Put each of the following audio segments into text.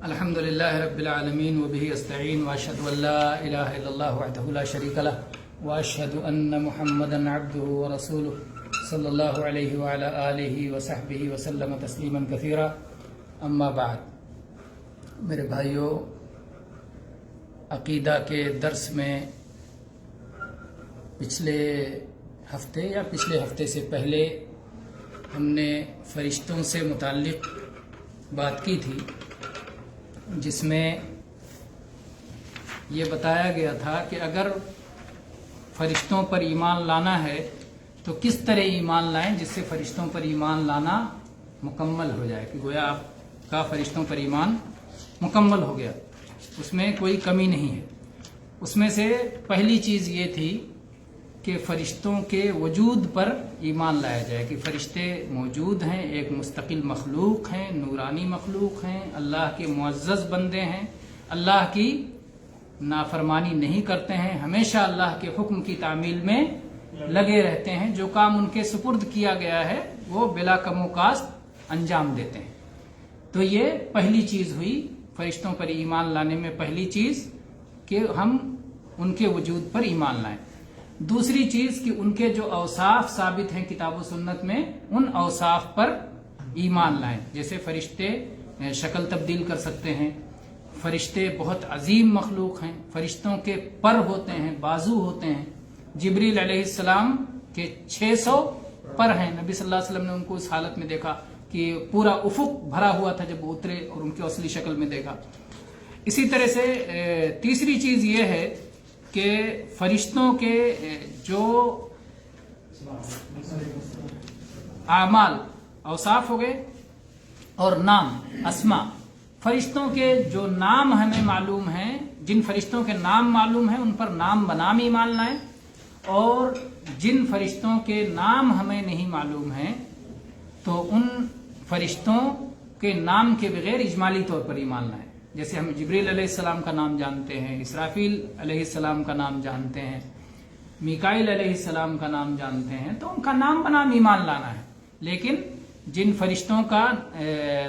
الحمد للہ رب العالمین وبہ استعین واشہد ان لا الہ الا اللہ وحدہ لا شریک لہ واشہد ان محمدا عبدہ ورسولہ صلی اللہ علیہ وعلی آلہ وصحبہ وسلم تسلیما کثیرا اما بعد۔ میرے بھائیوں، عقیدہ کے درس میں پچھلے ہفتے سے پہلے ہم نے فرشتوں سے متعلق بات کی تھی، جس میں یہ بتایا گیا تھا کہ اگر فرشتوں پر ایمان لانا ہے تو کس طرح ایمان لائیں جس سے فرشتوں پر ایمان لانا مکمل ہو جائے، کہ گویا آپ کا فرشتوں پر ایمان مکمل ہو گیا، اس میں کوئی کمی نہیں ہے۔ اس میں سے پہلی چیز یہ تھی کہ فرشتوں کے وجود پر ایمان لایا جائے، کہ فرشتے موجود ہیں، ایک مستقل مخلوق ہیں، نورانی مخلوق ہیں، اللہ کے معزز بندے ہیں، اللہ کی نافرمانی نہیں کرتے ہیں، ہمیشہ اللہ کے حکم کی تعمیل میں لگے رہتے ہیں، جو کام ان کے سپرد کیا گیا ہے وہ بلا کم و کاست انجام دیتے ہیں۔ تو یہ پہلی چیز ہوئی فرشتوں پر ایمان لانے میں، پہلی چیز کہ ہم ان کے وجود پر ایمان لائیں۔ دوسری چیز کہ ان کے جو اوصاف ثابت ہیں کتاب و سنت میں، ان اوصاف پر ایمان لائیں، جیسے فرشتے شکل تبدیل کر سکتے ہیں، فرشتے بہت عظیم مخلوق ہیں، فرشتوں کے پر ہوتے ہیں، بازو ہوتے ہیں، جبریل علیہ السلام کے 600 پر ہیں، نبی صلی اللہ علیہ وسلم نے ان کو اس حالت میں دیکھا کہ پورا افق بھرا ہوا تھا جب وہ اترے اور ان کی اصلی شکل میں دیکھا۔ اسی طرح سے تیسری چیز یہ ہے کہ فرشتوں کے جو اعمال، اوصاف ہو گئے اور نام، اسما، فرشتوں کے جو نام ہمیں معلوم ہیں، جن فرشتوں کے نام معلوم ہیں ان پر نام بنام ایمان لائیں، اور جن فرشتوں کے نام ہمیں نہیں معلوم ہیں تو ان فرشتوں کے نام کے بغیر اجمالی طور پر ایمان لائیں۔ جیسے ہم جبریل علیہ السلام کا نام جانتے ہیں، اسرافیل علیہ السلام کا نام جانتے ہیں، میکائیل علیہ السلام کا نام جانتے ہیں، تو ان کا نام بنام ایمان لانا ہے۔ لیکن جن فرشتوں کا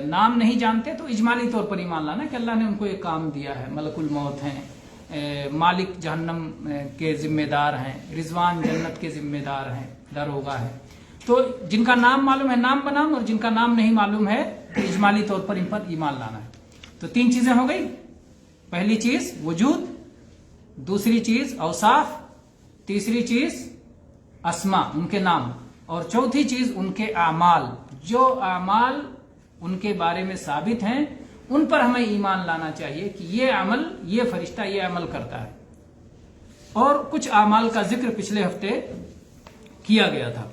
نام نہیں جانتے تو اجمالی طور پر ایمان لانا ہے کہ اللہ نے ان کو ایک کام دیا ہے، ملک الموت ہیں، مالک جہنم کے ذمہ دار ہیں، رضوان جنت کے ذمہ دار ہیں، داروغہ ہے۔ تو جن کا نام معلوم ہے نام بنام، اور جن کا نام نہیں معلوم ہے تو اجمالی طور پر ان پر ایمان لانا ہے۔ تو تین چیزیں ہو گئی، پہلی چیز وجود، دوسری چیز اوصاف، تیسری چیز اسما، ان کے نام، اور چوتھی چیز ان کے اعمال، جو اعمال ان کے بارے میں ثابت ہیں ان پر ہمیں ایمان لانا چاہیے کہ یہ عمل، یہ فرشتہ یہ عمل کرتا ہے۔ اور کچھ اعمال کا ذکر پچھلے ہفتے کیا گیا تھا۔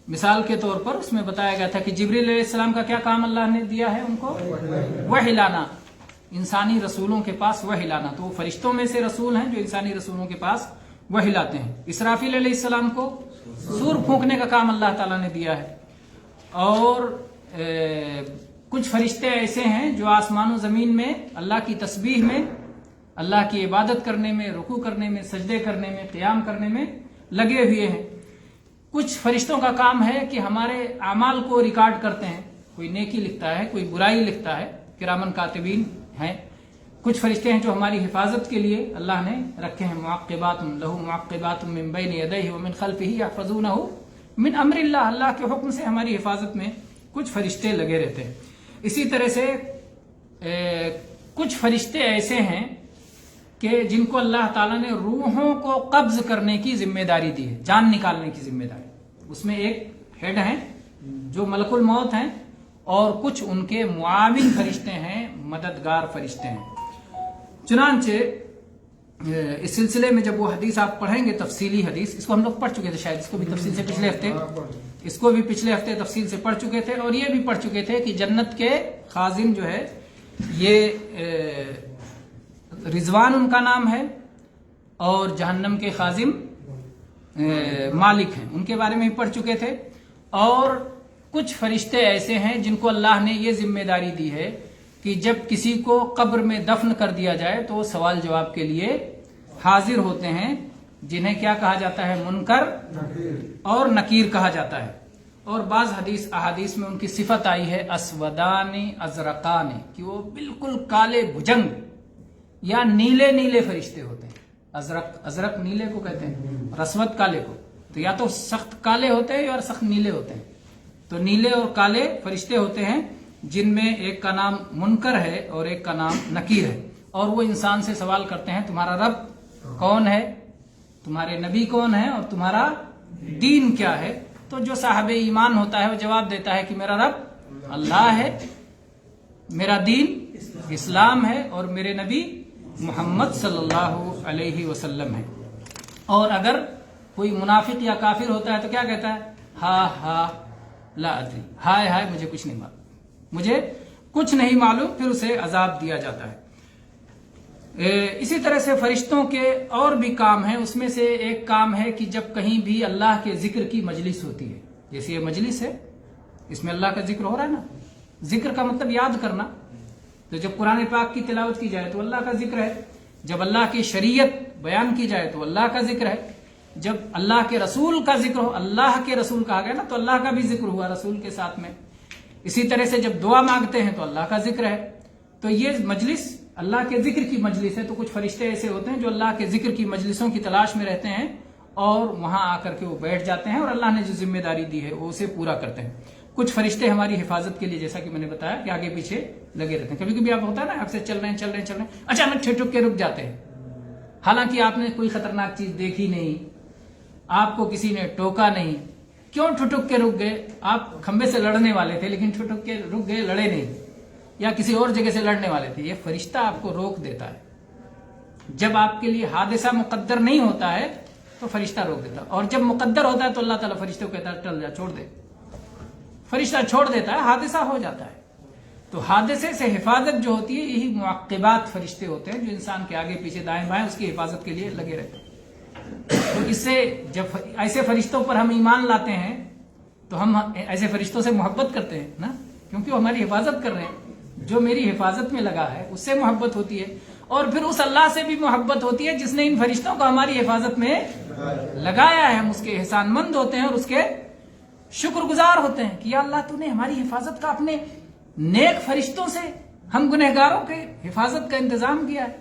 مثال کے طور پر اس میں بتایا گیا تھا کہ جبریل علیہ السلام کا کیا کام اللہ نے دیا ہے ان کو؟ وحی لانا، انسانی رسولوں کے پاس وحی لانا، تو وہ فرشتوں میں سے رسول ہیں جو انسانی رسولوں کے پاس وحی لاتے ہیں۔ اسرافیل علیہ السلام کو سور پھونکنے کا کام اللہ تعالیٰ نے دیا ہے، اور کچھ فرشتے ایسے ہیں جو آسمان و زمین میں اللہ کی تسبیح میں، اللہ کی عبادت کرنے میں، رکوع کرنے میں، سجدے کرنے میں، قیام کرنے میں لگے ہوئے ہیں۔ کچھ فرشتوں کا کام ہے کہ ہمارے اعمال کو ریکارڈ کرتے ہیں، کوئی نیکی لکھتا ہے، کوئی برائی لکھتا ہے، کرامن کاتبین ہیں۔ کچھ فرشتے ہیں جو ہماری حفاظت کے لیے اللہ نے رکھے ہیں، معقبات لہ معقبات من بین یدیہ ومن خلفہ یحفظونہ من امر اللہ، اللہ کے حکم سے ہماری حفاظت میں کچھ فرشتے لگے رہتے ہیں۔ اسی طرح سے کچھ فرشتے ایسے ہیں کہ جن کو اللہ تعالیٰ نے روحوں کو قبض کرنے کی ذمہ داری دی ہے، جان نکالنے کی ذمہ داری۔ اس میں ایک ہیڈ ہیں جو ملک الموت ہیں، اور کچھ ان کے معاون فرشتے ہیں، مددگار فرشتے ہیں۔ چنانچہ اس سلسلے میں جب وہ حدیث آپ پڑھیں گے، تفصیلی حدیث، اس کو ہم لوگ پڑھ چکے تھے، شاید اس کو بھی تفصیل سے پچھلے ہفتے تفصیل سے پڑھ چکے تھے، اور یہ بھی پڑھ چکے تھے کہ جنت کے خازن جو ہے یہ رضوان ان کا نام ہے، اور جہنم کے خازن مالک ہیں، ان کے بارے میں بھی پڑھ چکے تھے۔ اور کچھ فرشتے ایسے ہیں جن کو اللہ نے یہ ذمہ داری دی ہے کہ جب کسی کو قبر میں دفن کر دیا جائے تو وہ سوال جواب کے لیے حاضر ہوتے ہیں، جنہیں کیا کہا جاتا ہے؟ منکر اور نکیر کہا جاتا ہے۔ اور بعض احادیث میں ان کی صفت آئی ہے اسودان ازرقان، کہ وہ بالکل کالے بھجنگ یا نیلے نیلے فرشتے ہوتے ہیں. ازرق نیلے کو کہتے ہیں اور اسود کالے کو. تو یا تو سخت کالے ہوتے ہیں یا سخت نیلے ہوتے ہیں. تو نیلے اور کالے فرشتے ہوتے ہیں جن میں ایک کا نام منکر ہے اور ایک کا نام نکیر ہے. اور وہ انسان سے سوال کرتے ہیں تمہارا رب کون ہے، تمہارے نبی کون ہے، اور تمہارا دین کیا ہے. تو جو صاحب ایمان ہوتا ہے وہ جواب دیتا ہے کہ میرا رب اللہ ہے، میرا دین اسلام ہے، اور میرے نبی محمد صلی اللہ علیہ وسلم ہے. اور اگر کوئی منافق یا کافر ہوتا ہے تو کیا کہتا ہے؟ ہا لا ادری، ہائے ہائے مجھے کچھ نہیں معلوم، مجھے کچھ نہیں معلوم. پھر اسے عذاب دیا جاتا ہے. اسی طرح سے فرشتوں کے اور بھی کام ہیں. اس میں سے ایک کام ہے کہ جب کہیں بھی اللہ کے ذکر کی مجلس ہوتی ہے، جیسے یہ مجلس ہے اس میں اللہ کا ذکر ہو رہا ہے نا. ذکر کا مطلب یاد کرنا. تو جب قرآن پاک کی تلاوت کی جائے تو اللہ کا ذکر ہے، جب اللہ کی شریعت بیان کی جائے تو اللہ کا ذکر ہے، جب اللہ کے رسول کا ذکر ہو، اللہ کے رسول کہا گیا نا، تو اللہ کا بھی ذکر ہوا رسول کے ساتھ میں. اسی طرح سے جب دعا مانگتے ہیں تو اللہ کا ذکر ہے. تو یہ مجلس اللہ کے ذکر کی مجلس ہے. تو کچھ فرشتے ایسے ہوتے ہیں جو اللہ کے ذکر کی مجلسوں کی تلاش میں رہتے ہیں اور وہاں آ کر کے وہ بیٹھ جاتے ہیں اور اللہ نے جو ذمہ داری دی ہے وہ اسے پورا کرتے ہیں. کچھ فرشتے ہماری حفاظت کے لیے، جیسا کہ میں نے بتایا، کہ آگے پیچھے لگے رہتے ہیں. کبھی کبھی آپ ہوتا ہے نا، آپ سے چل رہے ہیں اچانک ٹھٹک کے رک جاتے ہیں، حالانکہ آپ نے کوئی خطرناک چیز دیکھی نہیں، آپ کو کسی نے ٹوکا نہیں. کیوں ٹھٹک کے رک گئے؟ آپ کھمبے سے لڑنے والے تھے لیکن ٹھٹک کے رک گئے، لڑے نہیں، یا کسی اور جگہ سے لڑنے والے تھے. یہ فرشتہ آپ کو روک دیتا ہے. جب آپ کے لیے حادثہ مقدر نہیں ہوتا ہے تو فرشتہ روک دیتا ہے، اور جب مقدر ہوتا ہے تو اللہ تعالیٰ فرشتے کو کہتا ہے ٹل جا، چھوڑ دے. فرشتہ چھوڑ دیتا ہے، حادثہ ہو جاتا ہے. تو حادثے سے حفاظت جو ہوتی ہے، یہی معقبات فرشتے ہوتے ہیں جو انسان کے آگے پیچھے دائیں بائیں اس کی حفاظت کے لیے لگے رہتے ہیں. تو اس سے جب ایسے فرشتوں پر ہم ایمان لاتے ہیں تو ہم ایسے فرشتوں سے محبت کرتے ہیں نا، کیونکہ وہ ہماری حفاظت کر رہے ہیں. جو میری حفاظت میں لگا ہے اس سے محبت ہوتی ہے، اور پھر اس اللہ سے بھی محبت ہوتی ہے جس نے ان فرشتوں کو ہماری حفاظت میں لگایا ہے. ہم اس کے احسان مند ہوتے ہیں اور اس کے شکر گزار ہوتے ہیں کہ یا اللہ تو نے ہماری حفاظت کا اپنے نیک فرشتوں سے ہم گنہگاروں کے حفاظت کا انتظام کیا ہے.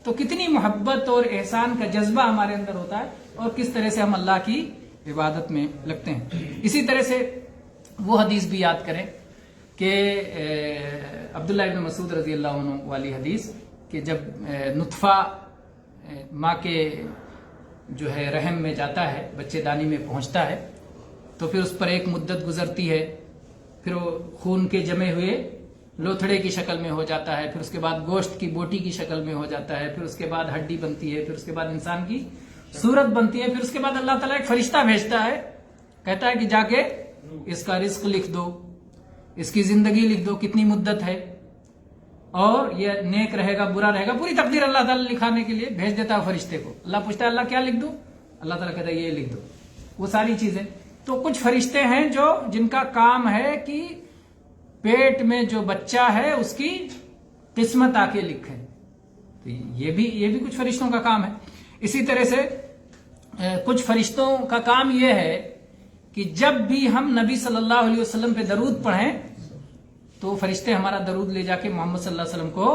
تو کتنی محبت اور احسان کا جذبہ ہمارے اندر ہوتا ہے، اور کس طرح سے ہم اللہ کی عبادت میں لگتے ہیں. اسی طرح سے وہ حدیث بھی یاد کریں کہ عبداللہ ابن مسعود رضی اللہ عنہ والی حدیث، کہ جب نطفہ ماں کے جو ہے رحم میں جاتا ہے، بچے دانی میں پہنچتا ہے، تو پھر اس پر ایک مدت گزرتی ہے، پھر وہ خون کے جمے ہوئے لوتھڑے کی شکل میں ہو جاتا ہے، پھر اس کے بعد گوشت کی بوٹی کی شکل میں ہو جاتا ہے، پھر اس کے بعد ہڈی بنتی ہے، پھر اس کے بعد انسان کی صورت بنتی ہے. پھر اس کے بعد اللہ تعالیٰ ایک فرشتہ بھیجتا ہے، کہتا ہے کہ جا کے اس کا رزق لکھ دو، اس کی زندگی لکھ دو کتنی مدت ہے، اور یہ نیک رہے گا برا رہے گا، پوری تقدیر اللہ تعالیٰ لکھانے کے لیے بھیج دیتا ہے فرشتے کو. اللہ پوچھتا ہے اللہ کیا لکھ دوں؟ اللہ تعالیٰ کہتا ہے یہ لکھ دو، وہ ساری چیزیں. تو کچھ فرشتے ہیں جن کا کام ہے کہ پیٹ میں جو بچہ ہے اس کی قسمت آ کے لکھیں. تو یہ بھی کچھ فرشتوں کا کام ہے. اسی طرح سے کچھ فرشتوں کا کام یہ ہے کہ جب بھی ہم نبی صلی اللہ علیہ وسلم پہ درود پڑھیں تو فرشتے ہمارا درود لے جا کے محمد صلی اللہ علیہ وسلم کو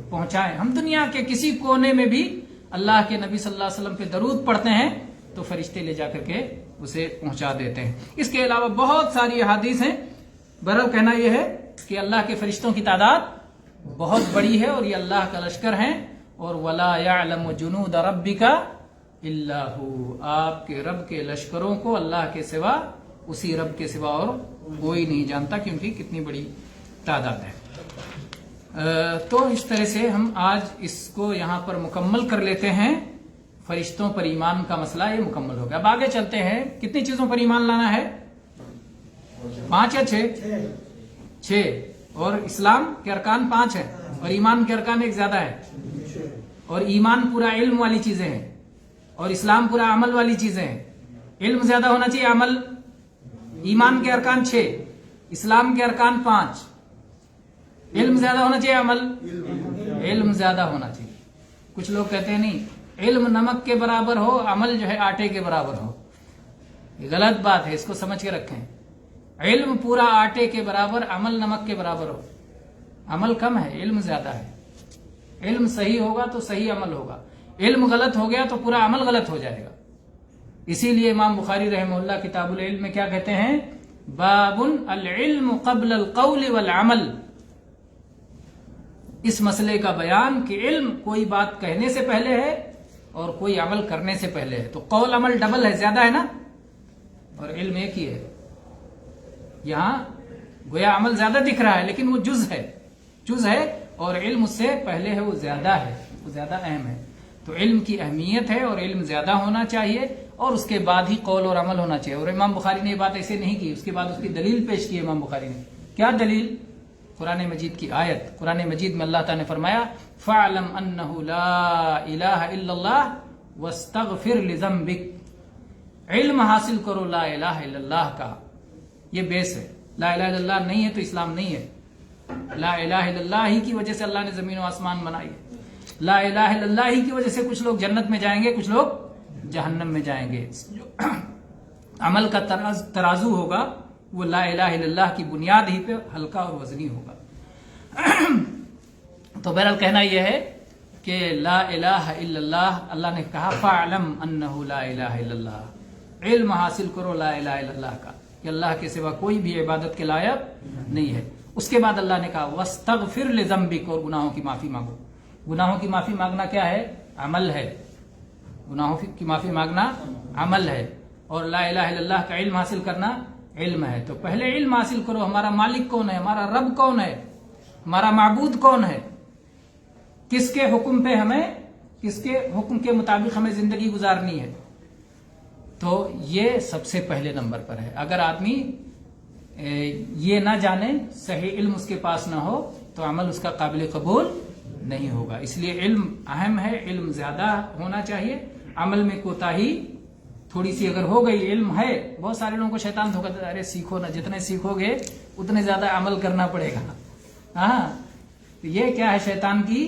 پہنچائیں. ہم دنیا کے کسی کونے میں بھی اللہ کے نبی صلی اللہ علیہ وسلم پہ درود پڑھتے ہیں تو فرشتے لے جا کر کے اسے پہنچا دیتے ہیں. اس کے علاوہ بہت ساری احادیث ہیں. بہرحال کہنا یہ ہے کہ اللہ کے فرشتوں کی تعداد بہت بڑی ہے اور یہ اللہ کا لشکر ہیں. اور وَلَا يَعْلَمُ جُنُودَ رَبِّكَ إِلَّا هُوَ، آپ کے رب کے لشکروں کو اللہ کے سوا، اسی رب کے سوا اور کوئی نہیں جانتا، کیونکہ کتنی بڑی تعداد ہے. تو اس طرح سے ہم آج اس کو یہاں پر مکمل کر لیتے ہیں. فرشتوں پر ایمان کا مسئلہ یہ مکمل ہو گیا. اب آگے چلتے ہیں. کتنی چیزوں پر ایمان لانا ہے؟ 5 یا 6؟ اور اسلام کے ارکان 5 ہیں اور ایمان کے ارکان ایک زیادہ ہے. اور ایمان پورا علم والی چیزیں ہیں اور اسلام پورا عمل والی چیزیں ہیں. علم زیادہ ہونا چاہیے، عمل. ایمان کے ارکان 6، اسلام کے ارکان 5. علم زیادہ ہونا چاہیے، عمل. علم زیادہ ہونا چاہیے. کچھ لوگ کہتے ہیں نہیں، علم نمک کے برابر ہو، عمل جو ہے آٹے کے برابر ہو. یہ غلط بات ہے، اس کو سمجھ کے رکھیں. علم پورا آٹے کے برابر، عمل نمک کے برابر ہو. عمل کم ہے، علم زیادہ ہے. علم صحیح ہوگا تو صحیح عمل ہوگا، علم غلط ہو گیا تو پورا عمل غلط ہو جائے گا. اسی لیے امام بخاری رحمہ اللہ کتاب العلم میں کیا کہتے ہیں؟ باب العلم قبل القول والعمل. اس مسئلے کا بیان کہ علم کوئی بات کہنے سے پہلے ہے اور کوئی عمل کرنے سے پہلے ہے. تو قول عمل ڈبل ہے، زیادہ ہے نا، اور علم ایک ہی ہے. یہاں گویا عمل زیادہ دکھ رہا ہے لیکن وہ جز ہے اور علم اس سے پہلے ہے، وہ زیادہ ہے، وہ زیادہ اہم ہے. تو علم کی اہمیت ہے اور علم زیادہ ہونا چاہیے اور اس کے بعد ہی قول اور عمل ہونا چاہیے. اور امام بخاری نے یہ بات ایسے نہیں کی، اس کے بعد اس کی دلیل پیش کی امام بخاری نے. کیا دلیل؟ قرآن مجید کی آیت. قرآن مجید میں اللہ تعالیٰ نے فرمایا فَاعْلَمْ أَنَّهُ لَا إِلَهَ إِلَّا اللَّهُ وَاسْتَغْفِرْ لِذَنبِكَ. علم حاصل کرو لا الہ الا اللہ کا. یہ بیس ہے. لا الہ الا اللہ نہیں ہے تو اسلام نہیں ہے. لا الہ الا اللہ ہی کی وجہ سے اللہ نے زمین و آسمان بنائی ہے. لا الہ الا اللہ ہی کی وجہ سے کچھ لوگ جنت میں جائیں گے، کچھ لوگ جہنم میں جائیں گے. عمل کا ترازو ہوگا وہ لا الہ الا اللہ کی بنیاد ہی پہ ہلکا اور وزنی ہوگا. تو بہرحال کہنا یہ ہے کہ لا الہ الا اللہ، اللہ نے کہا فَاعْلَمْ أَنَّهُ لَا إِلَهَ إِلَّا اللَّهُ. علم حاصل کرو لا الہ الا اللہ کا کہ اللہ کے سوا کوئی بھی عبادت کے لائق نہیں ہے. اس کے بعد اللہ نے کہا وَاسْتَغْفِرْ لِذَنبِكَ، اور گناہوں کی معافی مانگو. گناہوں کی معافی مانگنا کیا ہے؟ عمل ہے. گناہوں کی معافی مانگنا عمل ہے. اور لا الہ الا اللہ کا علم حاصل کرنا علم ہے. تو پہلے علم حاصل کرو ہمارا مالک کون ہے، ہمارا رب کون ہے، ہمارا معبود کون ہے، کس کے حکم پہ ہمیں، کس کے حکم کے مطابق ہمیں زندگی گزارنی ہے. تو یہ سب سے پہلے نمبر پر ہے. اگر آدمی یہ نہ جانے، صحیح علم اس کے پاس نہ ہو تو عمل اس کا قابل قبول نہیں ہوگا. اس لیے علم اہم ہے، علم زیادہ ہونا چاہیے. عمل میں کوتاہی تھوڑی سی اگر ہو گئی، علم ہے، بہت سارے لوگوں کو شیطان دھوکہ دیتا ہے، ارے سیکھو نا، جتنے سیکھو گے اتنے زیادہ عمل کرنا پڑے گا. ہاں، تو یہ کیا ہے؟ شیطان کی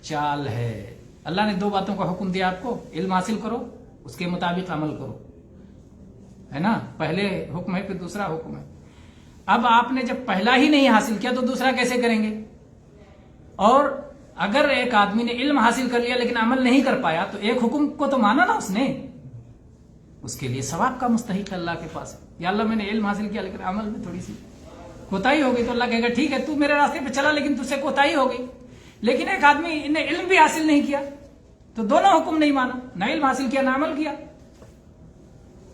چال ہے. اللہ نے دو باتوں کا حکم دیا آپ کو، علم حاصل کرو، اس کے مطابق عمل کرو، ہے نا. پہلے حکم ہے پھر دوسرا حکم ہے. اب آپ نے جب پہلا ہی نہیں حاصل کیا تو دوسرا کیسے کریں گے؟ اور اگر ایک آدمی نے علم حاصل کر لیا لیکن عمل نہیں کر پایا تو ایک حکم کو تو مانا نا اس نے، اس کے لیے ثواب کا مستحق اللہ کے پاس ہے. یا اللہ میں نے علم حاصل کیا لیکن عمل میں تھوڑی سی کوتاہی ہو گئی تو اللہ کہے گا ٹھیک ہے تو میرے راستے پہ چلا لیکن تجھ سے کوتاہی ہو گئی. لیکن ایک آدمی نے علم بھی حاصل نہیں کیا تو دونوں حکم نہیں مانا، نہ علم حاصل کیا نہ عمل کیا.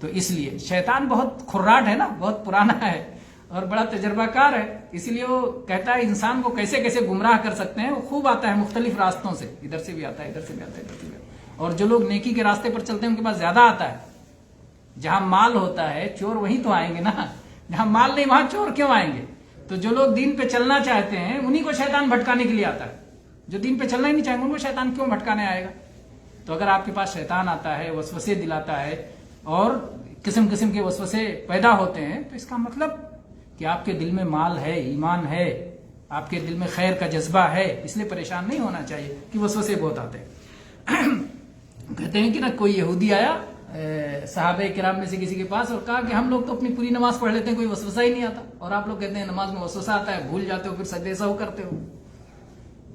تو اس لیے شیطان بہت کھراٹ ہے نا، بہت پرانا ہے اور بڑا تجربہ کار ہے. اسی لیے وہ کہتا ہے انسان کو کیسے کیسے گمراہ کر سکتے ہیں. وہ خوب آتا ہے مختلف راستوں سے، ادھر سے بھی آتا ہے، ادھر سے بھی آتا ہے، ادھر سے بھی آتا ہے. اور جو لوگ نیکی کے راستے پر چلتے ہیں ان کے پاس زیادہ آتا ہے. جہاں مال ہوتا ہے چور وہیں تو آئیں گے نا، جہاں مال نہیں وہاں چور کیوں آئیں گے؟ تو جو لوگ دین پہ چلنا چاہتے ہیں انہیں کو شیطان بھٹکانے کے لیے آتا ہے. جو دین پہ چلنا ہی نہیں چاہیں گے ان کو شیطان کیوں بھٹکانے آئے گا؟ تو اگر آپ کے پاس شیطان آتا ہے، وسوسے دلاتا ہے اور قسم قسم کے وسوسے پیدا ہوتے ہیں تو اس کا مطلب کہ آپ کے دل میں مال ہے، ایمان ہے، آپ کے دل میں خیر کا جذبہ ہے. اس لیے پریشان نہیں ہونا چاہیے کہ وسوسے بہت آتے ہیں. کہتے ہیں کہ نا کوئی یہودی آیا صحابہ کرام میں سے کسی کے پاس اور کہا کہ ہم لوگ تو اپنی پوری نماز پڑھ لیتے ہیں، کوئی وسوسہ ہی نہیں آتا، اور آپ لوگ کہتے ہیں نماز میں وسوسہ آتا ہے، بھول جاتے ہو، پھر سجدے سہو کرتے ہو.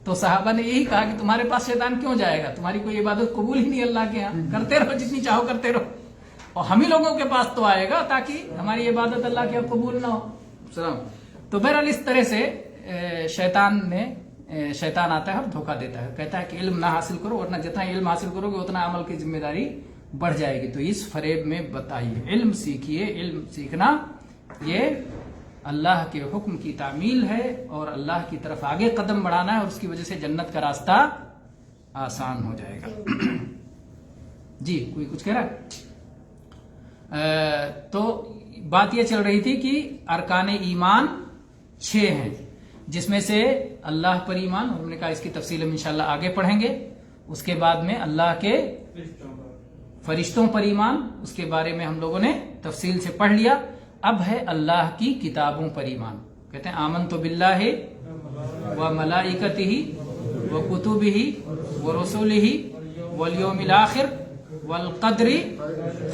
تو صحابہ نے یہی کہا کہ تمہارے پاس شیطان کیوں جائے گا، تمہاری کوئی عبادت قبول ہی نہیں اللہ کے یہاں، کرتے رہو جتنی چاہو کرتے رہو، اور ہم ہی لوگوں کے پاس تو آئے گا تاکہ ہماری عبادت اللہ کے یہاں قبول نہ ہو. تو بہرحال اس طرح سے شیطان آتا ہے اور دھوکہ دیتا ہے، کہتا ہے کہ علم نہ حاصل کرو، ورنہ جتنا علم حاصل کرو گے اتنا عمل کی ذمہ داری بڑھ جائے گی. تو اس فریب میں بتائیے، علم سیکھیے. علم سیکھنا یہ اللہ کے حکم کی تعمیل ہے اور اللہ کی طرف آگے قدم بڑھانا ہے، اور اس کی وجہ سے جنت کا راستہ آسان ہو جائے گا. جی کوئی کچھ کہہ رہا ہے؟ تو بات یہ چل رہی تھی کہ ارکان ایمان 6 ہیں، جس میں سے اللہ پر ایمان، ہم نے کہا اس کی تفصیل ہم انشاءاللہ آگے پڑھیں گے. اس کے بعد میں اللہ کے فرشتوں پر ایمان، اس کے بارے میں ہم لوگوں نے تفصیل سے پڑھ لیا. اب ہے اللہ کی کتابوں پر ایمان. کہتے ہیں آمنت باللہ و ملائکتہ و کتبہ و رسلہ والیوم الآخر والقدر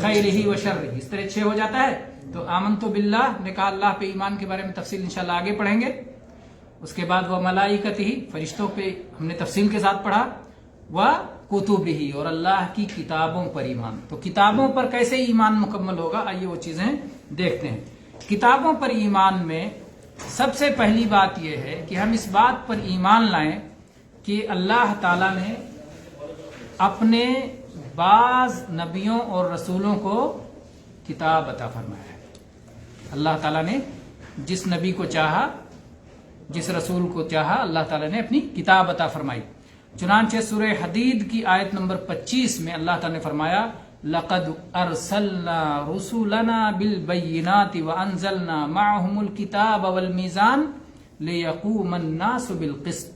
خیرہ و شرہ. اس طرح 6 ہو جاتا ہے. تو آمنتو باللہ نے کہا اللہ پہ ایمان کے بارے میں تفصیل انشاءاللہ آگے پڑھیں گے. اس کے بعد وہ ملائکتہ فرشتوں پہ ہم نے تفصیل کے ساتھ پڑھا. وہ کتبہ اور اللہ کی کتابوں پر ایمان. تو کتابوں پر کیسے ایمان مکمل ہوگا آئیے وہ چیزیں دیکھتے ہیں. کتابوں پر ایمان میں سب سے پہلی بات یہ ہے کہ ہم اس بات پر ایمان لائیں کہ اللہ تعالیٰ نے اپنے بعض نبیوں اور رسولوں کو کتاب عطا فرمایا ہے. اللہ تعالیٰ نے جس نبی کو چاہا، جس رسول کو چاہا، اللہ تعالیٰ نے اپنی کتاب عطا فرمائی. چنانچہ سورہ حدید کی آیت نمبر 25 میں اللہ تعالیٰ نے فرمایا لَقَدْ أَرْسَلْنَا رُسُلَنَا بِالْبَيِّنَاتِ وَأَنزَلْنَا مَعَهُمُ الْكِتَابَ وَالْمِيزَانَ لِيَقُومَ النَّاسُ بِالْقِسْطِ.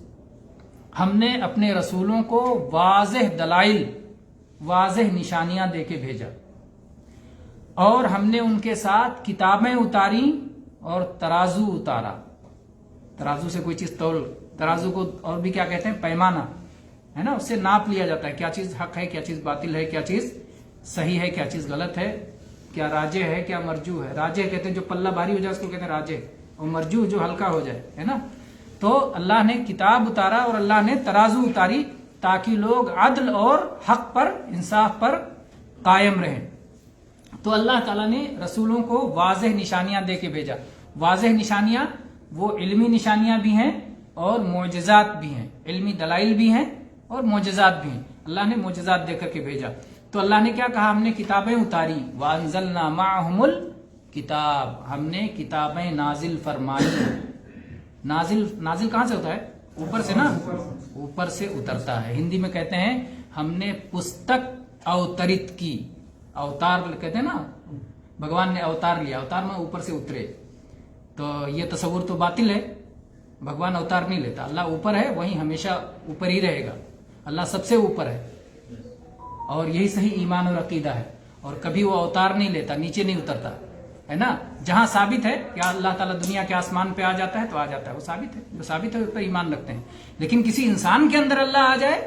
ہم نے اپنے رسولوں کو واضح دلائل، واضح نشانیاں دے کے بھیجا، اور ہم نے ان کے ساتھ کتابیں اتاری اور ترازو اتارا. ترازو سے کوئی چیز تول، ترازو کو اور بھی کیا کہتے ہیں؟ پیمانہ ہے نا. اس سے ناپ لیا جاتا ہے کیا چیز حق ہے، کیا چیز باطل ہے، کیا چیز صحیح ہے، کیا چیز غلط ہے، کیا راجح ہے، کیا مرجو ہے. راجح کہتے ہیں جو پلہ بھاری ہو جائے اس کو کہتے ہیں راجح، اور مرجو جو ہلکا ہو جائے، ہے نا. تو اللہ نے کتاب اتارا اور اللہ نے ترازو اتاری تاکہ لوگ عدل اور حق پر، انصاف پر قائم رہیں. تو اللہ تعالیٰ نے رسولوں کو واضح نشانیاں دے کے بھیجا. واضح نشانیاں وہ علمی نشانیاں بھی ہیں اور معجزات بھی ہیں. علمی دلائل بھی ہیں اور معجزات بھی ہیں. اللہ نے معجزات دے کر کے بھیجا. تو اللہ نے کیا کہا؟ ہم نے کتابیں اتاری. وَأَنزَلْنَا مَعَهُمُ الْكِتَابَ، ہم نے کتابیں نازل فرمائی. نازل کہاں سے ہوتا ہے؟ اوپر سے نا، اوپر سے اترتا ہے. ہندی میں کہتے ہیں ہم نے پستک اوترت کی. اوتار کہتے ہیں نا، بھگوان نے اوتار لیا. اوتار میں اوپر سے اترے. تو یہ تصور تو باطل ہے. بھگوان اوتار نہیں لیتا. اللہ اوپر ہے، وہیں ہمیشہ اوپر ہی رہے گا. اللہ سب سے اوپر ہے، اور یہی صحیح ایمان اور عقیدہ ہے. اور کبھی وہ اوتار نہیں لیتا، نیچے نہیں اترتا، ہے نا. جہاں ثابت ہے کہ اللہ تعالیٰ دنیا کے آسمان پہ آ جاتا ہے تو آ جاتا ہے، وہ ثابت ہے. جو ثابت ہے اس پر ایمان رکھتے ہیں. لیکن کسی انسان کے اندر اللہ آ جائے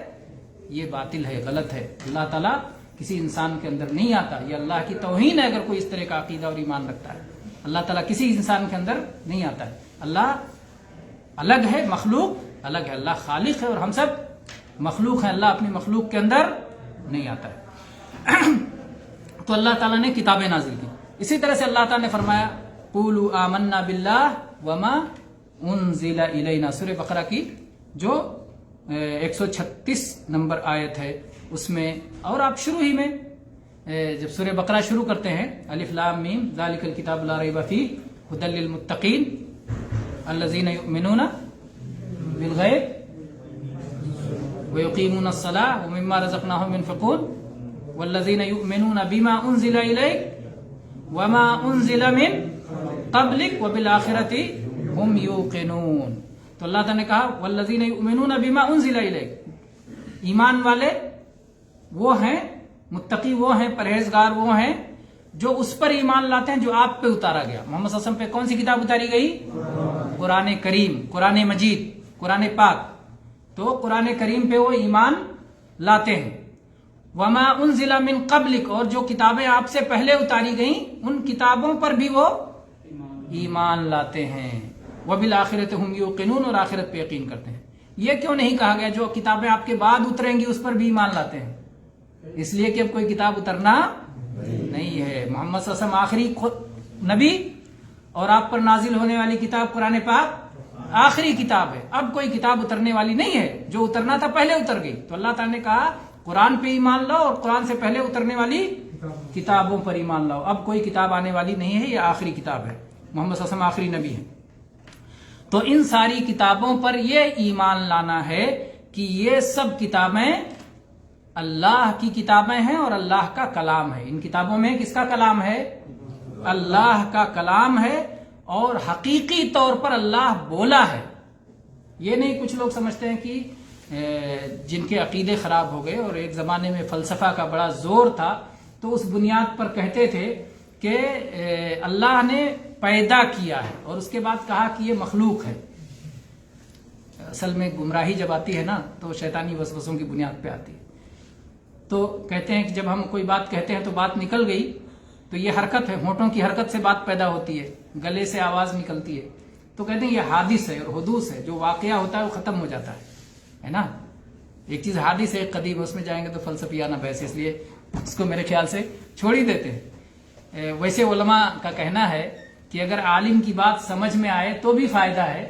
یہ باطل ہے، غلط ہے. اللہ تعالیٰ کسی انسان کے اندر نہیں آتا. یہ اللہ کی توہین ہے اگر کوئی اس طرح کا عقیدہ اور ایمان رکھتا ہے. اللہ تعالیٰ کسی انسان کے اندر نہیں آتا ہے. اللہ الگ ہے، مخلوق الگ ہے. اللہ خالق ہے اور ہم سب مخلوق ہیں. اللہ اپنی مخلوق کے اندر نہیں آتا ہے. تو اللہ تعالیٰ نے کتابیں نازل کی. اسی طرح سے اللہ تعالیٰ نے فرمایا قولوا آمنا باللہ وما انزل الینا. سورہ بقرہ کی جو 136 نمبر آیت ہے اس میں، اور آپ شروع ہی میں جب سورہ بقرہ شروع کرتے ہیں الف لام میم ذالک الکتاب لا ریب فیہ ھدی للمتقین الذین یؤمنون بالغیب ویقیمون الصلاۃ ومما رزقناہم ينفقون والذین یؤمنون بما انزل الیک وما انزل من قبلک وبالآخرۃ ہم یوقنون. تو اللہ تعالیٰ نے کہا والذین یؤمنون بما انزل الیک. ایمان والے وہ ہیں، متقی وہ ہیں، پرہیزگار وہ ہیں جو اس پر ایمان لاتے ہیں جو آپ پہ اتارا گیا. محمد صلی اللہ علیہ وسلم پہ کون سی کتاب اتاری گئی؟ قرآن کریم، قرآن مجید، قرآن پاک. تو قرآن کریم پہ وہ ایمان لاتے ہیں. وما انزل من قبلک، اور جو کتابیں آپ سے پہلے اتاری گئیں ان کتابوں پر بھی وہ ایمان لاتے ہیں. وبالآخرۃ ہم یوقنون، اور آخرت پہ یقین کرتے ہیں. یہ کیوں نہیں کہا گیا جو کتابیں آپ کے بعد اتریں گی اس پر بھی ایمان لاتے ہیں؟ اس لیے کہ اب کوئی کتاب اترنا نہیں ہے. محمد صلی اللہ علیہ وسلم آخری نبی، اور آپ پر نازل ہونے والی کتاب قرآن پاک آخری کتاب ہے. اب کوئی کتاب اترنے والی نہیں ہے. جو اترنا تھا پہلے اتر گئی. تو اللہ تعالیٰ نے کہا قرآن پہ ایمان لاؤ اور قرآن سے پہلے اترنے والی کتابوں پر ایمان لاؤ. اب کوئی کتاب آنے والی نہیں ہے، یہ آخری کتاب ہے. محمد صلی اللہ علیہ وسلم آخری نبی ہیں. تو ان ساری کتابوں پر یہ ایمان لانا ہے کہ یہ سب کتابیں اللہ کی کتابیں ہیں اور اللہ کا کلام ہے. ان کتابوں میں کس کا کلام ہے؟ اللہ کا کلام ہے، اور حقیقی طور پر اللہ بولا ہے. یہ نہیں کچھ لوگ سمجھتے ہیں کہ جن کے عقیدے خراب ہو گئے، اور ایک زمانے میں فلسفہ کا بڑا زور تھا، تو اس بنیاد پر کہتے تھے کہ اللہ نے پیدا کیا ہے اور اس کے بعد کہا کہ یہ مخلوق ہے. اصل میں گمراہی جب آتی ہے نا تو شیطانی وسوسوں کی بنیاد پہ آتی ہے. تو کہتے ہیں کہ جب ہم کوئی بات کہتے ہیں تو بات نکل گئی، تو یہ حرکت ہے، ہونٹوں کی حرکت سے بات پیدا ہوتی ہے، گلے سے آواز نکلتی ہے، تو کہتے ہیں یہ حادث ہے اور حدوث ہے، جو واقعہ ہوتا ہے وہ ختم ہو جاتا ہے نا. ایک چیز حادث ہے، ایک قدیم، اس میں جائیں گے تو فلسفیانہ بحث، اس لیے اس کو میرے خیال سے چھوڑ ہی دیتے ہیں. ویسے علماء کا کہنا ہے کہ اگر عالم کی بات سمجھ میں آئے تو بھی فائدہ ہے،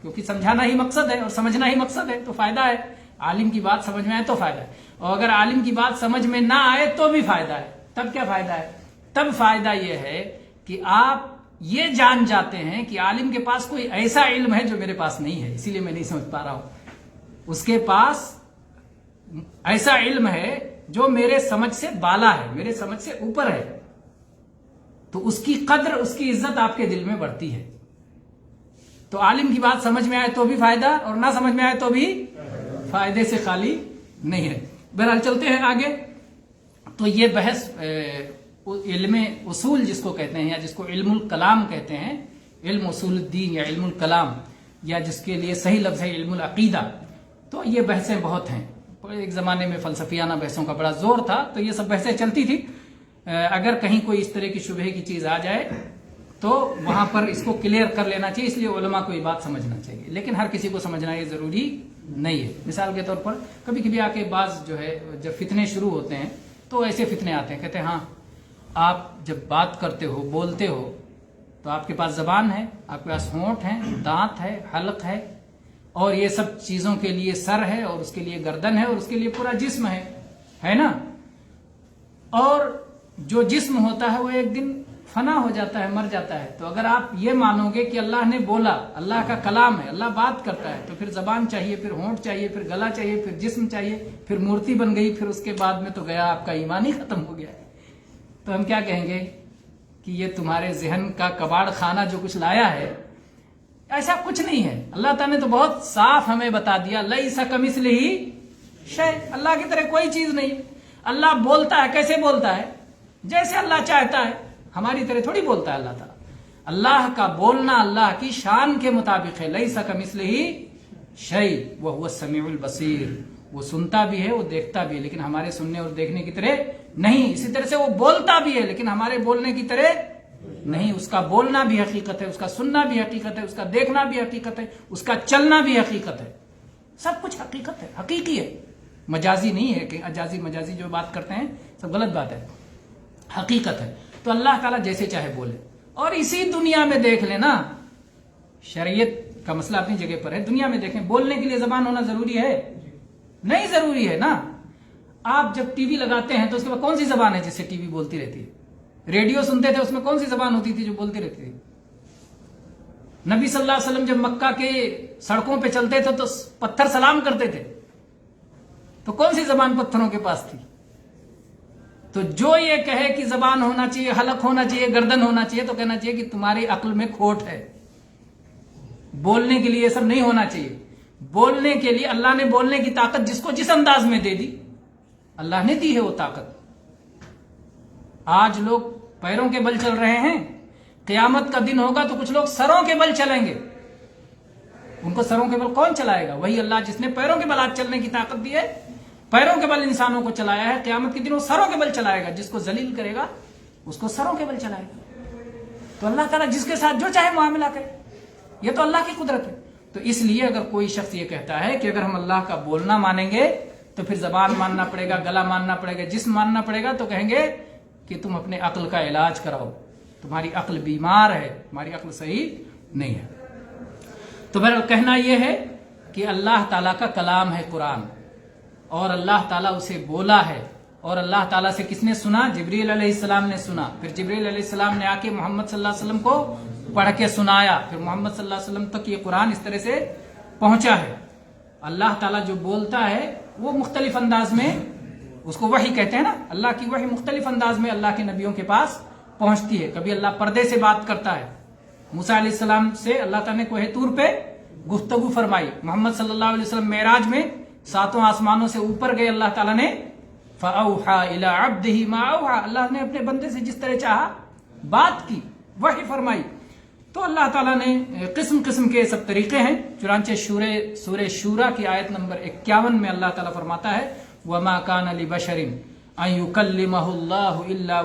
کیونکہ سمجھانا ہی مقصد ہے اور سمجھنا ہی مقصد ہے، تو فائدہ ہے. عالم کی بات سمجھ میں آئے تو فائدہ ہے، اور اگر عالم کی بات سمجھ میں نہ آئے تو بھی فائدہ ہے. تب کیا فائدہ ہے؟ تب فائدہ یہ ہے کہ آپ یہ جان جاتے ہیں کہ عالم کے پاس کوئی ایسا علم ہے جو میرے پاس نہیں ہے، اسی لیے میں نہیں سمجھ پا رہا ہوں. اس کے پاس ایسا علم ہے جو میرے سمجھ سے بالا ہے، میرے سمجھ سے اوپر ہے، تو اس کی قدر، اس کی عزت آپ کے دل میں بڑھتی ہے. تو عالم کی بات سمجھ میں آئے تو بھی فائدہ، اور نہ سمجھ میں آئے تو بھی فائدے سے خالی نہیں ہے. بہرحال چلتے ہیں آگے. تو یہ بحث علم اصول جس کو کہتے ہیں، یا جس کو علم الکلام کہتے ہیں، علم اصول الدین یا علم الکلام، یا جس کے لیے صحیح لفظ ہے علم العقیدہ، تو یہ بحثیں بہت ہیں. ایک زمانے میں فلسفیانہ بحثوں کا بڑا زور تھا، تو یہ سب بحثیں چلتی تھی. اگر کہیں کوئی اس طرح کی شبہے کی چیز آ جائے تو وہاں پر اس کو کلیئر کر لینا چاہیے، اس لیے علماء کو یہ بات سمجھنا چاہیے. لیکن ہر کسی کو سمجھنا یہ ضروری نہیں ہے. مثال کے طور پر کبھی کبھی آ کے بعض جو ہے جب فتنے شروع ہوتے ہیں تو ایسے فتنے آتے ہیں، کہتے ہیں ہاں آپ جب بات کرتے ہو، بولتے ہو، تو آپ کے پاس زبان ہے، آپ کے پاس ہونٹ ہیں، دانت ہے، حلق ہے، اور یہ سب چیزوں کے لیے سر ہے، اور اس کے لیے گردن ہے، اور اس کے لیے پورا جسم ہے نا. اور جو جسم ہوتا ہے وہ ایک دن فنا ہو جاتا ہے، مر جاتا ہے. تو اگر آپ یہ مانو گے کہ اللہ نے بولا، اللہ کا کلام ہے، اللہ بات کرتا ہے، تو پھر زبان چاہیے، پھر ہونٹ چاہیے، پھر گلا چاہیے، پھر جسم چاہیے، پھر مورتی بن گئی، پھر اس کے بعد میں تو گیا آپ کا ایمان ہی ختم ہو گیا. تو ہم کیا کہیں گے کہ یہ تمہارے ذہن کا کباڑ خانہ جو کچھ لایا ہے، ایسا کچھ نہیں ہے. اللہ تعالیٰ نے تو بہت صاف ہمیں بتا دیا، لیس کمثلہ شیء، اللہ کی طرح کوئی چیز نہیں. اللہ بولتا ہے، کیسے بولتا ہے؟ جیسے اللہ چاہتا ہے، ہماری طرح تھوڑی بولتا ہے اللہ تعالیٰ. اللہ کا بولنا اللہ کی شان کے مطابق ہے. لیس کمثلہ شیء وہو السمیع البصیر، وہ سنتا بھی ہے، وہ دیکھتا بھی ہے، لیکن ہمارے سننے اور دیکھنے کی طرح نہیں. اسی طرح سے وہ بولتا بھی ہے لیکن ہمارے بولنے کی طرح نہیں. اس کا بولنا بھی حقیقت ہے، اس کا سننا بھی حقیقت ہے، اس کا دیکھنا بھی حقیقت ہے، اس کا چلنا بھی حقیقت ہے. سب کچھ حقیقت ہے، حقیقی ہے، مجازی نہیں ہے کہ اجازی مجازی جو بات کرتے ہیں سب غلط بات ہے، حقیقت ہے. تو اللہ تعالیٰ جیسے چاہے بولے. اور اسی دنیا میں دیکھ لینا، شریعت کا مسئلہ اپنی جگہ پر ہے. دنیا میں دیکھیں، بولنے کے لیے زبان ہونا ضروری ہے؟ نہیں ضروری ہے نا. آپ جب ٹی وی لگاتے ہیں تو اس کے بعد کون سی زبان ہے جس سے ٹی وی بولتی رہتی ہے؟ ریڈیو سنتے تھے، اس میں کون سی زبان ہوتی تھی جو بولتی رہتی تھی؟ نبی صلی اللہ علیہ وسلم جب مکہ کے سڑکوں پہ چلتے تھے تو پتھر سلام کرتے تھے، تو کون سی زبان پتھروں کے پاس تھی؟ تو جو یہ کہے کہ زبان ہونا چاہیے، حلق ہونا چاہیے، گردن ہونا چاہیے، تو کہنا چاہیے کہ تمہاری عقل میں کھوٹ ہے. بولنے کے لیے یہ سب نہیں ہونا چاہیے. بولنے کے لیے اللہ نے بولنے کی طاقت جس کو جس انداز میں دے دی، اللہ نے دی ہے وہ طاقت. آج لوگ پیروں کے بل چل رہے ہیں، قیامت کا دن ہوگا تو کچھ لوگ سروں کے بل چلیں گے. ان کو سروں کے بل کون چلائے گا؟ وہی اللہ جس نے پیروں کے بل آج چلنے کی طاقت دی ہے. پیروں کے بل انسانوں کو چلایا ہے، قیامت کے دن وہ سروں کے بل چلائے گا. جس کو ذلیل کرے گا اس کو سروں کے بل چلائے گا. تو اللہ تعالیٰ جس کے ساتھ جو چاہے معاملہ کرے، یہ تو اللہ کی قدرت ہے. تو اس لیے اگر کوئی شخص یہ کہتا ہے کہ اگر ہم اللہ کا بولنا مانیں گے تو پھر زبان ماننا پڑے گا، گلا ماننا پڑے گا، جسم ماننا پڑے گا، تو کہیں گے کہ تم اپنے عقل کا علاج کراؤ، تمہاری عقل بیمار ہے، تمہاری عقل صحیح نہیں ہے. تو میرا کہنا یہ ہے کہ اللہ تعالیٰ کا کلام ہے قرآن، اور اللہ تعالیٰ اسے بولا ہے. اور اللہ تعالیٰ سے کس نے سنا؟ جبریل علیہ السلام نے سنا. پھر جبریل علیہ السلام نے آ کے محمد صلی اللہ علیہ وسلم کو پڑھ کے سنایا. پھر محمد صلی اللہ علیہ وسلم تک یہ قرآن اس طرح سے پہنچا ہے. اللہ تعالیٰ جو بولتا ہے وہ مختلف انداز میں، اس کو وحی کہتے ہیں نا، اللہ کی وحی مختلف انداز میں اللہ کے نبیوں کے پاس پہنچتی ہے. کبھی اللہ پردے سے بات کرتا ہے. موسیٰ علیہ السلام سے اللہ تعالیٰ نے کوہ طور پہ گفتگو فرمائی. محمد صلی اللہ علیہ وسلم معراج میں 7 آسمانوں سے اوپر گئے. اللہ تعالیٰ نے فَأَوْحَى إِلَىٰ عَبْدِهِ مَا أَوْحَىٰ، اللہ نے اپنے بندے سے جس طرح چاہا بات کی، وحی فرمائی. تو اللہ تعالیٰ نے قسم قسم کے سب طریقے ہیں. چنانچہ سورہ شورى کی آیت نمبر 51 میں اللہ تعالیٰ فرماتا ہے وَمَا كَانَ لِبَشَرٍ أَن يُكَلِّمَهُ اللَّهُ إِلَّا